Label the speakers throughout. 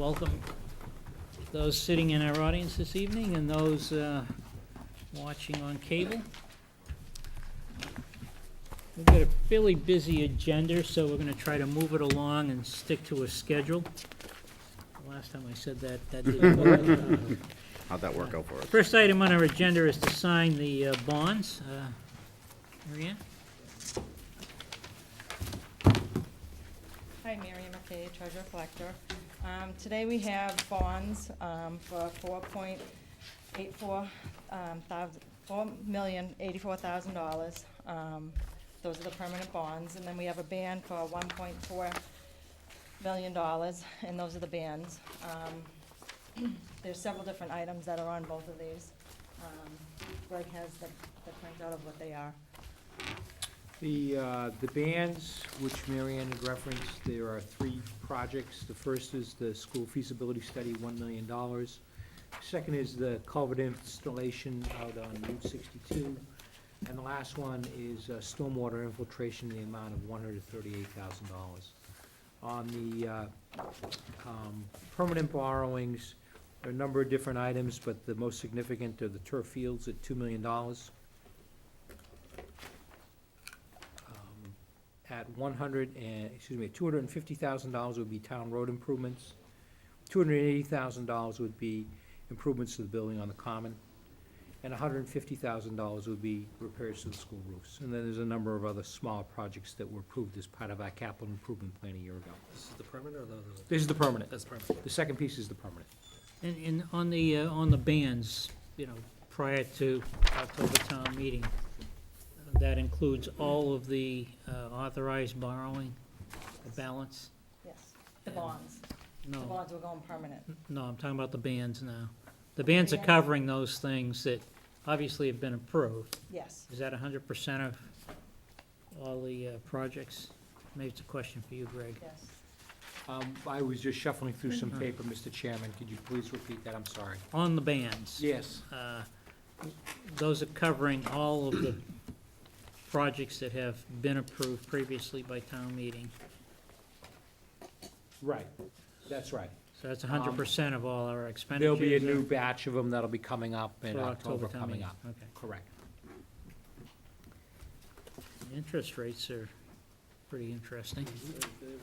Speaker 1: welcome those sitting in our audience this evening and those watching on cable. We've got a fairly busy agenda, so we're going to try to move it along and stick to a schedule. The last time I said that didn't work.
Speaker 2: How'd that work out for us?
Speaker 1: First item on our agenda is to sign the bonds. Marianne?
Speaker 3: Hi, Mary McKay, Treasurer Collector. Today we have bonds for $4,084,000. Those are the permanent bonds. And then we have a band for $1.4 million, and those are the bands. There's several different items that are on both of these. Greg has the printout of what they are.
Speaker 4: The bands, which Marianne had referenced, there are 3 projects. The first is the school feasibility study, $1 million. Second is the culvert installation out on Route 62. And the last one is stormwater infiltration in the amount of $138,000. On the permanent borrowings, there are a number of different items, but the most significant are the turf fields at $2 million. At $250,000 would be town road improvements. $280,000 would be improvements to the building on the common. And $150,000 would be repairs to the school roofs. And then there's a number of other small projects that were approved as part of our capital improvement plan a year ago.
Speaker 5: This is the permanent or the?
Speaker 4: This is the permanent.
Speaker 5: That's permanent.
Speaker 4: The second piece is the permanent.
Speaker 1: And on the bands, prior to October town meeting, that includes all of the authorized borrowing, the balance?
Speaker 3: Yes, the bonds. The
Speaker 1: No,
Speaker 3: bonds were going permanent.
Speaker 1: no, I'm talking about the bands now. The bands are covering those things that obviously have been approved.
Speaker 3: Yes.
Speaker 1: Is that 100% of all the projects? Maybe it's a question for you, Greg.
Speaker 3: Yes.
Speaker 4: I was just shuffling through some paper, Mr. Chairman. Could you please repeat that? I'm sorry.
Speaker 1: On the bands.
Speaker 4: Yes.
Speaker 1: Those are covering all of the projects that have been approved previously by town meeting.
Speaker 4: Right. That's right.
Speaker 1: So that's 100% of all our expenditures.
Speaker 4: There'll be a new batch of them that'll be coming up in
Speaker 1: For
Speaker 4: October
Speaker 1: town
Speaker 4: coming
Speaker 1: meeting.
Speaker 4: up.
Speaker 1: Okay.
Speaker 4: Correct.
Speaker 1: The interest rates are pretty interesting.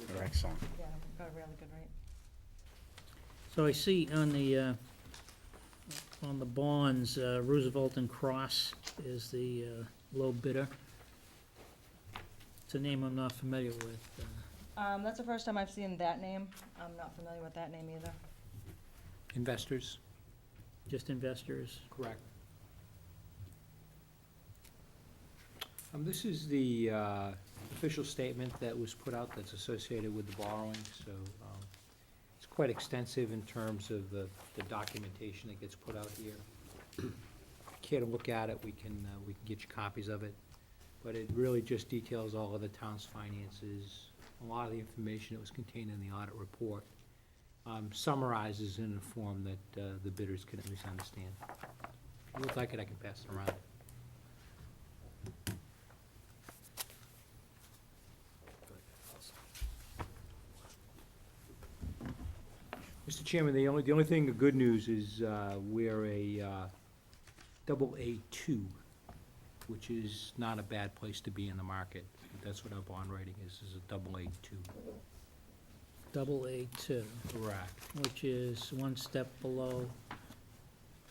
Speaker 2: They're excellent.
Speaker 3: Yeah, we've got a really good rate.
Speaker 1: So I see on the bonds, Roosevelt and Cross is the low bidder. It's a name I'm not familiar with.
Speaker 3: That's the first time I've seen that name. I'm not familiar with that name either.
Speaker 4: Investors?
Speaker 1: Just investors.
Speaker 4: Correct. This is the official statement that was put out that's associated with the borrowing, so it's quite extensive in terms of the documentation that gets put out here. If you care to look at it, we can get you copies of it, but it really just details all of the town's finances, a lot of the information that was contained in the audit report, summarizes in a form that the bidders can at least understand. If you would like it, I can pass it around. Mr. Chairman, the only thing of good news is we're a AA2, which is not a bad place to be in the market. That's what our bond rating is a AA2.
Speaker 1: AA2,
Speaker 4: Correct.
Speaker 1: which is one step below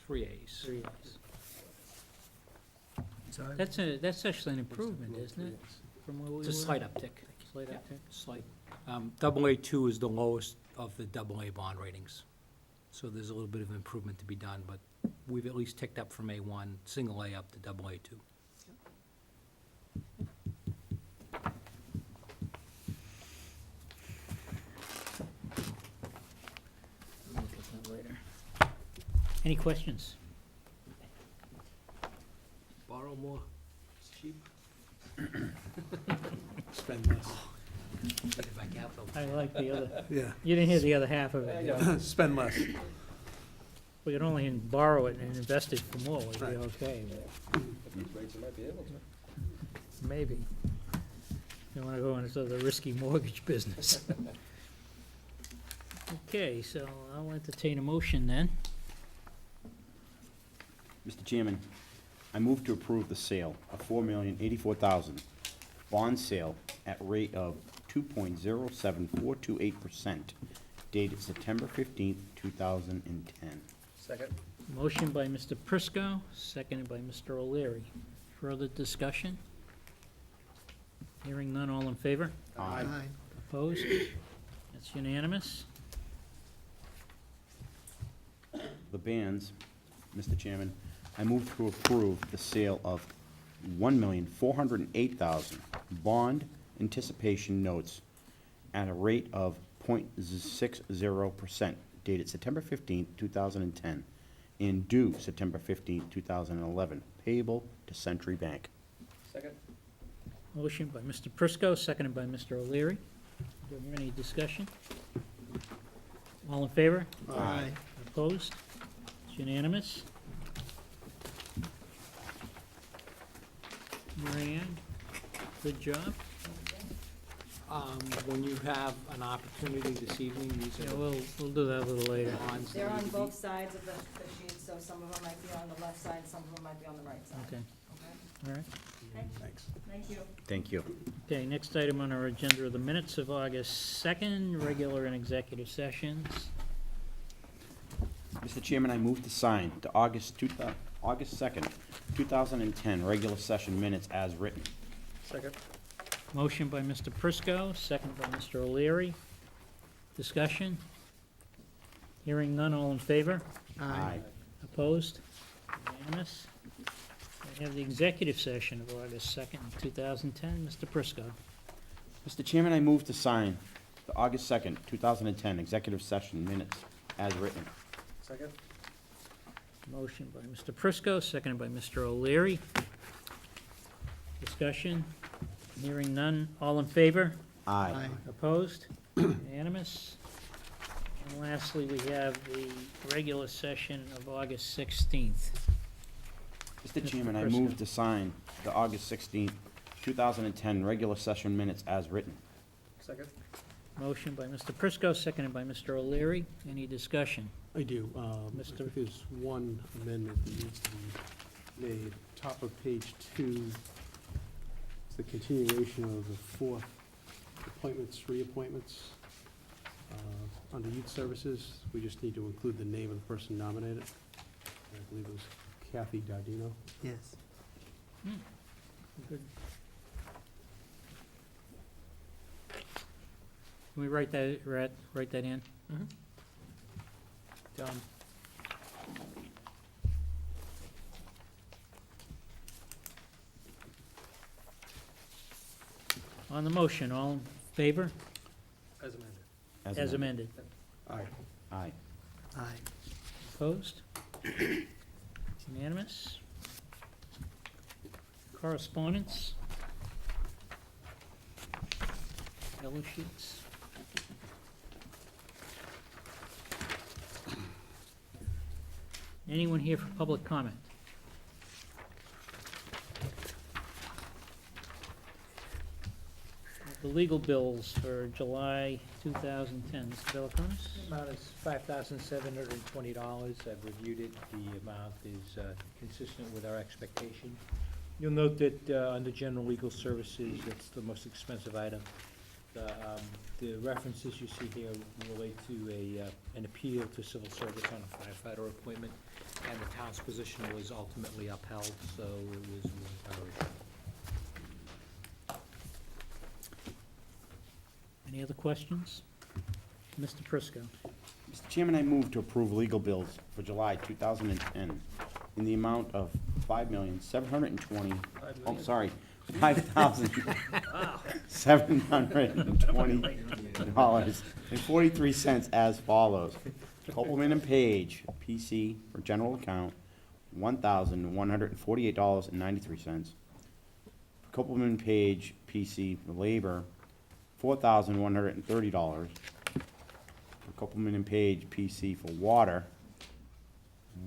Speaker 4: 3As.
Speaker 1: 3As. That's actually an improvement, isn't it, from where we were?
Speaker 4: It's a slight uptick.
Speaker 1: Slight
Speaker 4: Yeah.
Speaker 1: uptick.
Speaker 4: Slight. AA2 is the lowest of the AA bond ratings. So there's a little bit of improvement to be done, but we've at least ticked up from A1, single A up to AA2.
Speaker 1: We'll look at that later. Any questions?
Speaker 5: Borrow more, it's cheap. Spend less.
Speaker 1: I like the other,
Speaker 5: Yeah,
Speaker 1: you didn't hear the other half of it.
Speaker 5: spend less.
Speaker 1: We could only borrow it and invest it for more, we'd be
Speaker 5: Right.
Speaker 1: okay. Maybe. You wanna go into the risky mortgage business. Okay, so I'll entertain a motion then.
Speaker 2: Mr. Chairman, I move to approve the sale of $4,084,000 bond sale at rate of 2.07428% dated September 15th, 2010.
Speaker 5: Second.
Speaker 1: Motion by Mr. Prisco, seconded by Mr. O'Leary. Further discussion? Hearing none, all in favor?
Speaker 2: Aye.
Speaker 1: Opposed? That's unanimous.
Speaker 2: The bands, Mr. Chairman, I move to approve the sale of $1,408,000 bond anticipation notes at a rate of 0.60% dated September 15th, 2010, and due September 15th, 2011, payable to Century Bank.
Speaker 5: Second.
Speaker 1: Motion by Mr. Prisco, seconded by Mr. O'Leary. Do you have any discussion? All in favor?
Speaker 2: Aye.
Speaker 1: Opposed? It's unanimous. Mary Ann, good job.
Speaker 4: When you have an opportunity this evening, these
Speaker 1: Yeah,
Speaker 4: are
Speaker 1: we'll do that a little later.
Speaker 4: the bonds. that
Speaker 3: They're
Speaker 4: need
Speaker 3: on
Speaker 4: to be-
Speaker 3: both sides of the sheet, so some of them might be on the left side, some of them might be on the right side.
Speaker 1: Okay,
Speaker 3: Okay?
Speaker 1: all right.
Speaker 5: Thanks.
Speaker 3: Thank you.
Speaker 2: Thank you.
Speaker 1: Okay, next item on our agenda are the minutes of August 2nd, regular and executive sessions.
Speaker 2: Mr. Chairman, I move to sign the August 2nd, 2010 regular session minutes as written.
Speaker 5: Second.
Speaker 1: Motion by Mr. Prisco, second by Mr. O'Leary. Discussion? Hearing none, all in favor?
Speaker 2: Aye.
Speaker 1: Opposed? Unanimous? We have the executive session of August 2nd, 2010. Mr. Prisco.
Speaker 2: Mr. Chairman, I move to sign the August 2nd, 2010 executive session minutes as written.
Speaker 5: Second.
Speaker 1: Motion by Mr. Prisco, seconded by Mr. O'Leary. Discussion? Hearing none, all in favor?
Speaker 2: Aye.
Speaker 1: Opposed? Unanimous? And lastly, we have the regular session of August 16th.
Speaker 2: Mr.
Speaker 1: Mr.
Speaker 2: Chairman, I
Speaker 1: Prisco.
Speaker 2: move to sign the August 16th, 2010 regular session minutes as written.
Speaker 5: Second.
Speaker 1: Motion by Mr. Prisco, seconded by Mr. O'Leary. Any discussion?
Speaker 6: I do.
Speaker 1: Mr.
Speaker 6: I think there's one amendment that needs to be made. Top of page 2, it's the continuation of the 4th appointments, reappointments. Under youth services, we just need to include the name of the person nominated. I believe it was Kathy Dardino.
Speaker 7: Yes.
Speaker 1: Good. Can we write that in?
Speaker 4: Done.
Speaker 1: On the motion, all in favor?
Speaker 5: As amended.
Speaker 1: As amended.
Speaker 6: Aye.
Speaker 2: Aye.
Speaker 7: Aye.
Speaker 1: Opposed? Unanimous? Correspondence? Yellow sheets? Anyone here for public comment? The legal bills for July 2010, Mr. Delaconis?
Speaker 4: The amount is $5,720. I've reviewed it. The amount is consistent with our expectation. You'll note that under general legal services, that's the most expensive item. The references you see here relate to an appeal to civil service on a firefighter appointment, and the town's position was ultimately upheld, so it was our issue.
Speaker 1: Any other questions? Mr. Prisco?
Speaker 2: Mr. Chairman, I move to approve legal bills for July 2010 in the amount of $5,720.43 as follows. Copeland and Page, PC for general account, $1,148.93. Copeland and Page, PC for labor, $4,130. Copeland and Page, PC for water,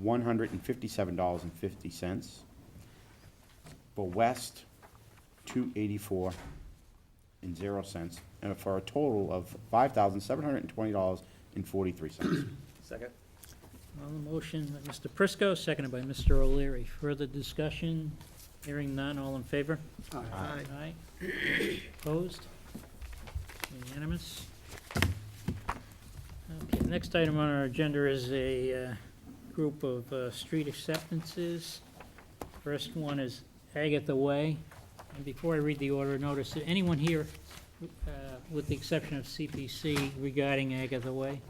Speaker 2: $157.50. For West, $284.00, and for a total of $5,720 $1,000,000.43.
Speaker 5: Second.
Speaker 1: On the motion, by Mr. Prisco, seconded by Mr. O'Leary. Further discussion? Hearing none, all in favor?
Speaker 6: Aye.
Speaker 1: Aye. Opposed? Unanimous? Okay, the next item on our agenda is a group of street acceptances. First one is Agatha Way. And before I read the order, notice, anyone here, with the exception of CPC, regarding Agatha Way?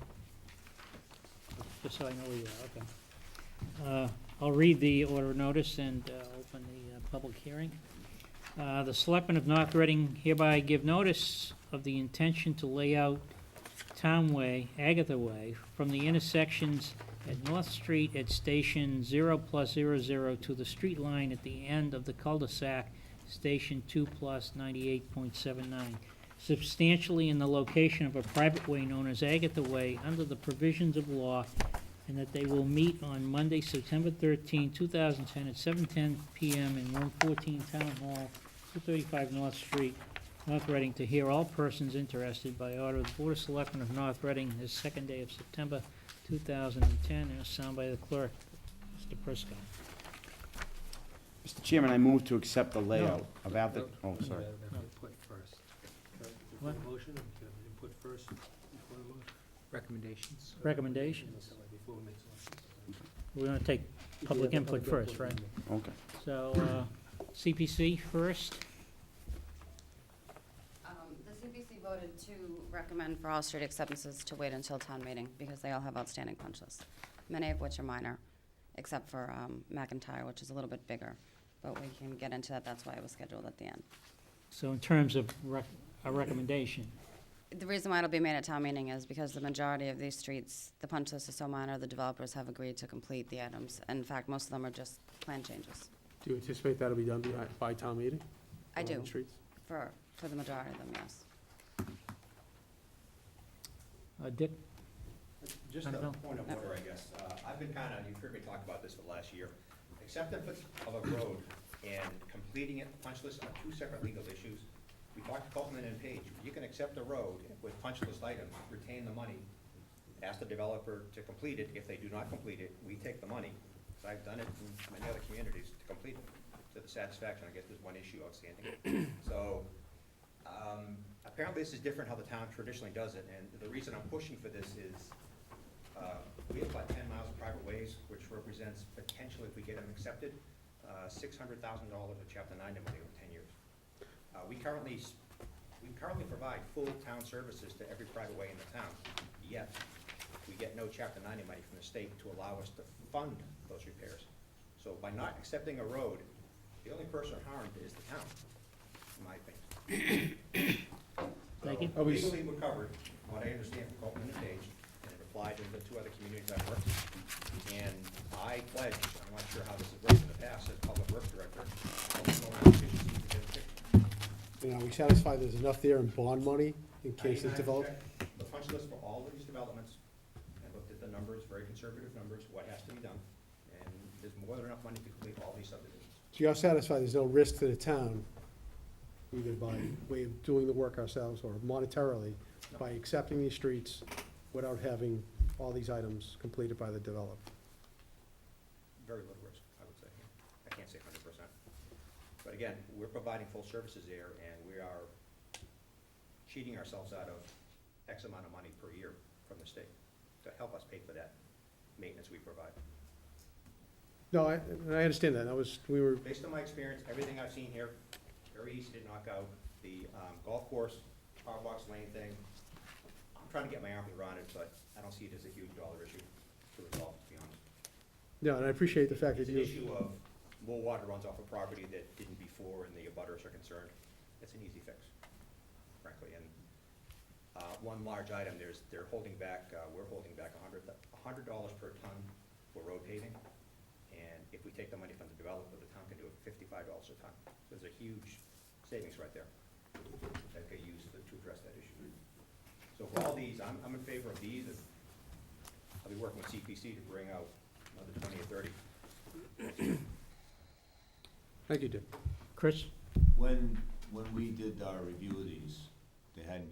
Speaker 1: Just so I know where you are, okay. I'll read the order of notice and open the public hearing. The Selectmen of North Reading hereby give notice of the intention to lay out Town Way, Agatha Way, from the intersections at North Street at Station 0+00 to the street line at the end of the cul-de-sac, Station 2+98.79, substantially in the location of a private way known as Agatha Way under the provisions of law, and that they will meet on Monday, September 13, 2010, at 7:10 PM in Room 14, Town Hall, 235 North Street, North Reading, to hear all persons interested by order of the Board of Selectmen of North Reading this second day of September 2010, and a sound by the clerk, Mr. Prisco.
Speaker 2: Mr. Chairman, I move to accept the layout of Agatha, oh,
Speaker 4: You
Speaker 2: sorry.
Speaker 4: have input first.
Speaker 1: What?
Speaker 4: Motion, you have input first before the motion? Recommendations.
Speaker 1: Recommendations.
Speaker 4: Before we make selections.
Speaker 1: We're gonna take public input first, right?
Speaker 2: Okay.
Speaker 1: So, CPC first.
Speaker 7: The CPC voted to recommend for all street acceptances to wait until town meeting because they all have outstanding punch lists, many of which are minor, except for McIntyre, which is a little bit bigger. But we can get into that, that's why it was scheduled at the end.
Speaker 1: So in terms of a recommendation,
Speaker 7: The reason why it'll be made at town meeting is because the majority of these streets, the punch list is so minor, the developers have agreed to complete the items. In fact, most of them are just plan changes.
Speaker 6: Do you anticipate that'll be done by town meeting?
Speaker 7: I
Speaker 6: on the
Speaker 7: do,
Speaker 6: streets?
Speaker 7: for the majority of them, yes.
Speaker 1: Dick?
Speaker 8: Just a
Speaker 1: Annabelle?
Speaker 8: point of order, I guess. I've been kind of, you've heard me talk about this for the last year. Acceptance of a road and completing it, punch list, are two separate legal issues. We talked to Copeland and Page. You can accept a road with punch list items, retain the money, ask the developer to complete it. If they do not complete it, we take the money. So I've done it in many other communities to complete it to the satisfaction. I guess there's one issue outstanding. So apparently this is different how the town traditionally does it, and the reason I'm pushing for this is we have about 10 miles of private ways, which represents potentially, if we get them accepted, $600,000 of Chapter 90 money over 10 years. We currently provide full town services to every private way in the town, yet we get no Chapter 90 money from the state to allow us to fund those repairs. So by not accepting a road, the only person harmed is the town, in my opinion.
Speaker 1: Thank you.
Speaker 8: So legally, we're covered, what I understand from Copeland and Page, and it applied in the two other communities I've worked in. And I pledge, I'm not sure how this has worked in the past, as Public Works Director, I'll go around efficiency to get it fixed.
Speaker 6: Are we satisfied there's enough there in bond money in case it's
Speaker 8: 99
Speaker 6: developed?
Speaker 8: check the punch list for all of these developments, and looked at the numbers, very conservative numbers, what has to be done. And there's more than enough money to complete all these subdivisions.
Speaker 6: So you're satisfied there's no risk to the town, either by way of doing the work ourselves or monetarily, by accepting these streets without having all these items completed by the developer?
Speaker 8: Very little risk, I would say. I can't say 100%. But again, we're providing full services there, and we are cheating ourselves out of X amount of money per year from the state to help us pay for that maintenance we provide.
Speaker 6: No, I understand that. We were,
Speaker 8: Based on my experience, everything I've seen here, very easy to knock out. The golf course, power box lane thing, I'm trying to get my arms around it, but I don't see it as a huge dollar issue to resolve, to be honest.
Speaker 6: no, and I appreciate the fact that
Speaker 8: It's an
Speaker 6: you,
Speaker 8: issue of more water runs off a property that didn't before and the abutters are concerned. It's an easy fix, frankly. And one large item, they're holding back, we're holding back $100 per ton for road paving. And if we take the money from the developer, the town can do it for $55 a ton. So there's a huge savings right there that could use to address that issue. So for all these, I'm in favor of these. I'll be working with CPC to bring out another 20 or 30.
Speaker 6: thank you, Dick.
Speaker 1: Chris?
Speaker 9: When we did our review of these, they hadn't yet